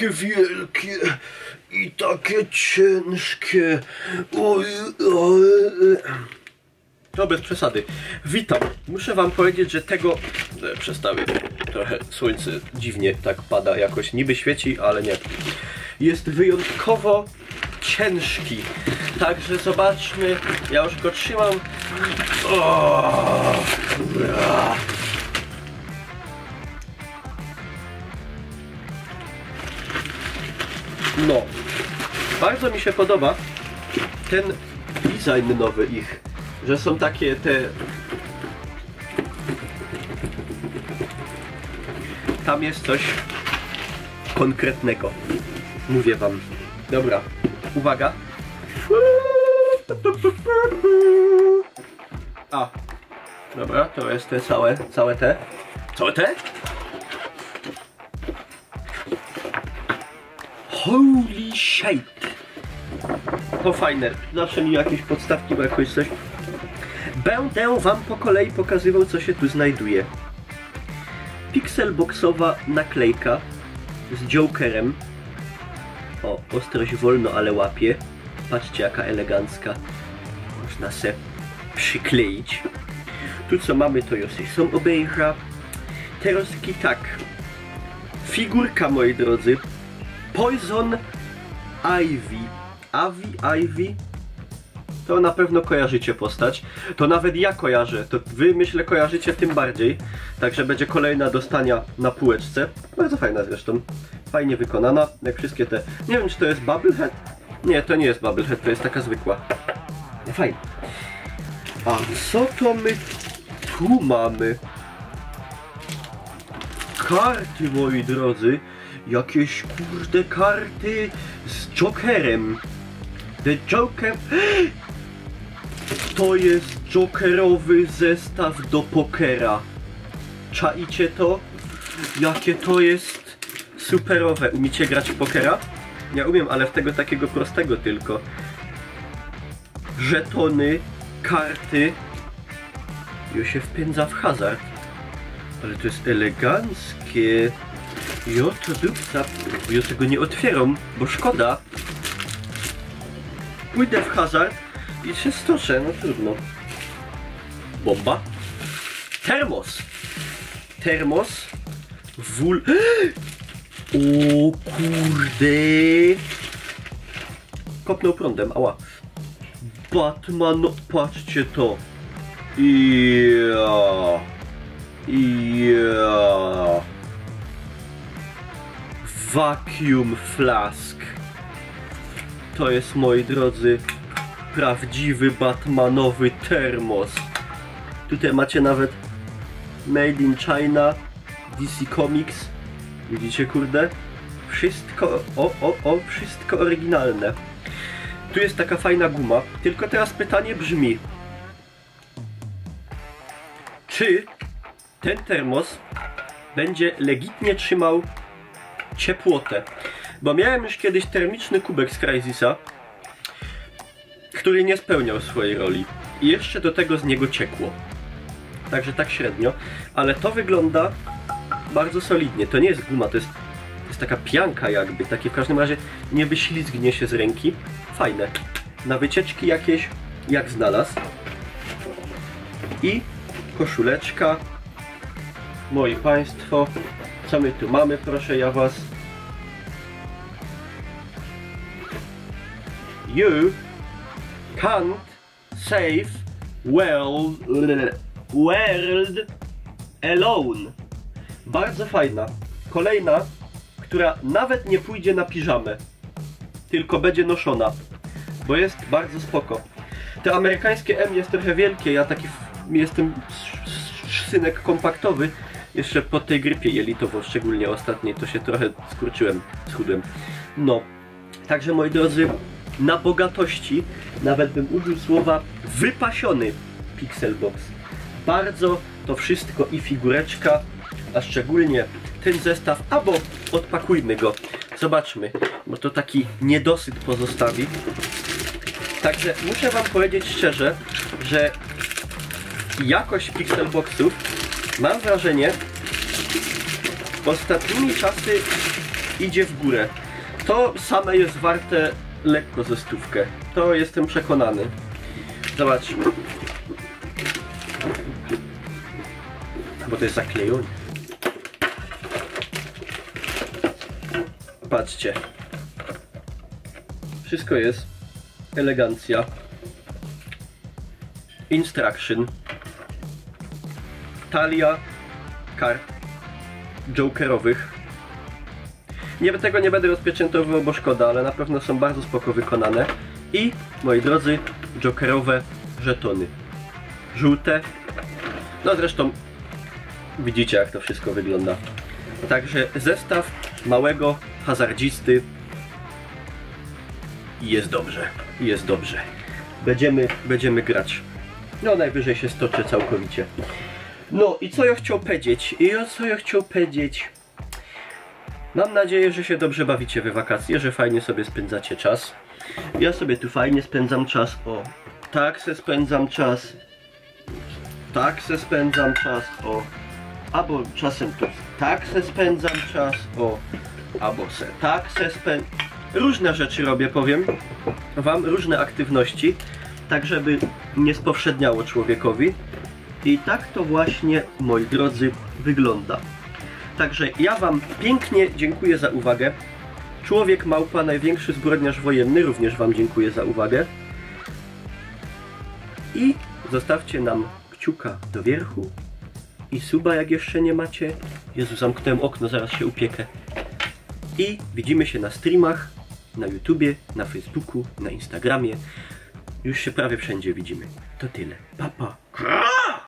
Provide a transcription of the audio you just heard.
takie wielkie i takie ciężkie. Oj, to bez przesady. Witam. Muszę wam powiedzieć, że tego... Przestawię. Trochę słońce dziwnie tak pada jakoś. Niby świeci, ale nie. Jest wyjątkowo ciężki. Także zobaczmy. Ja już go trzymam. No. Bardzo mi się podoba ten design nowy ich. Że są takie te... Tam jest coś konkretnego. Mówię wam. Dobra. Uwaga. A. Dobra, to jest te całe te. Całe te? Holy shit. To fajne. Zawsze mi jakieś podstawki, bo jakoś coś... Będę wam po kolei pokazywał, co się tu znajduje. Pixelboxowa naklejka z Jokerem. O, ostrość wolno, ale łapie. Patrzcie, jaka elegancka. Można se przykleić. Tu co mamy, to już są obejrza. Teraz tak. Figurka, moi drodzy. Poison Ivy. Ivy. To na pewno kojarzycie postać. To nawet ja kojarzę. To wy, myślę, kojarzycie tym bardziej. Także będzie kolejna do stania na półeczce. Bardzo fajna zresztą. Fajnie wykonana. Jak wszystkie te... Nie wiem, czy to jest Bubblehead? Nie, to nie jest Bubblehead. To jest taka zwykła. Fajnie. A co to my tu mamy? Karty, moi drodzy. Jakieś kurde karty z Jokerem. The Joker... To jest jokerowy zestaw do pokera. Czaicie to? Jakie to jest superowe. Umiecie grać w pokera? Ja umiem, ale w tego takiego prostego tylko. Żetony, karty. Jo się wpędza w hazard. Ale to jest eleganckie. Jo to dupca. Jo tego nie otwieram, bo szkoda. Pójdę w hazard i się stoczę, no trudno. Bomba. Termos. Termos. O kurde. Kopnął prądem, ała. Batman, no, patrzcie to. Vacuum flask. To jest, moi drodzy, prawdziwy batmanowy termos. Tutaj macie nawet Made in China, DC Comics. Widzicie, kurde? Wszystko, wszystko oryginalne. Tu jest taka fajna guma. Tylko teraz pytanie brzmi: czy ten termos będzie legitnie trzymał ciepłotę? Bo miałem już kiedyś termiczny kubek z Crysisa, który nie spełniał swojej roli. I jeszcze do tego z niego ciekło. Także tak średnio. Ale to wygląda bardzo solidnie. To nie jest guma, to jest taka pianka jakby. Takie w każdym razie nie wyślizgnie się z ręki. Fajne. Na wycieczki jakieś, jak znalazł. I koszuleczka. Moi państwo, co my tu mamy, proszę ja was? You can't save world alone. Bardzo fajna. Kolejna, która nawet nie pójdzie na piżamę, tylko będzie noszona, bo jest bardzo spoko. Te amerykańskie M jest trochę wielkie, ja taki jestem synek kompaktowy. Jeszcze po tej grypie jelitowo, szczególnie ostatniej, to się trochę skurczyłem, schudłem. No, także moi drodzy, na bogatości, nawet bym użył słowa wypasiony Pixelbox. Bardzo to wszystko i figureczka, a szczególnie ten zestaw, albo odpakujmy go, zobaczmy, bo to taki niedosyt pozostawi. Także muszę wam powiedzieć szczerze, że jakość Pixelboxów, mam wrażenie, ostatnimi czasy idzie w górę. To same jest warte lekko ze 100. To jestem przekonany. Zobaczmy. Bo to jest zaklejone. Patrzcie. Wszystko jest. Elegancja. Instruction. Talia kart jokerowych. Tego nie będę rozpieczętowywał, bo szkoda, ale na pewno są bardzo spoko wykonane. I, moi drodzy, jokerowe żetony. Żółte. No zresztą widzicie, jak to wszystko wygląda. Także zestaw małego hazardzisty. I jest dobrze. Jest dobrze. Będziemy grać. No najwyżej się stoczę całkowicie. No i co ja chciał powiedzieć? Mam nadzieję, że się dobrze bawicie we wakacje, że fajnie sobie spędzacie czas. Ja sobie tu fajnie spędzam czas. O, tak se spędzam czas. Tak se spędzam czas. O, albo czasem tu tak se spędzam czas. O, albo se tak se spędzam. Różne rzeczy robię, powiem wam, różne aktywności, tak żeby nie spowszedniało człowiekowi. I tak to właśnie, moi drodzy, wygląda. Także ja wam pięknie dziękuję za uwagę. Człowiek Małpa, największy zbrodniarz wojenny, również wam dziękuję za uwagę. I zostawcie nam kciuka do wierchu. I suba, jak jeszcze nie macie. Jezu, zamknąłem okno, zaraz się upiekę. I widzimy się na streamach, na YouTubie, na Facebooku, na Instagramie. Już się prawie wszędzie widzimy. To tyle. Pa, pa.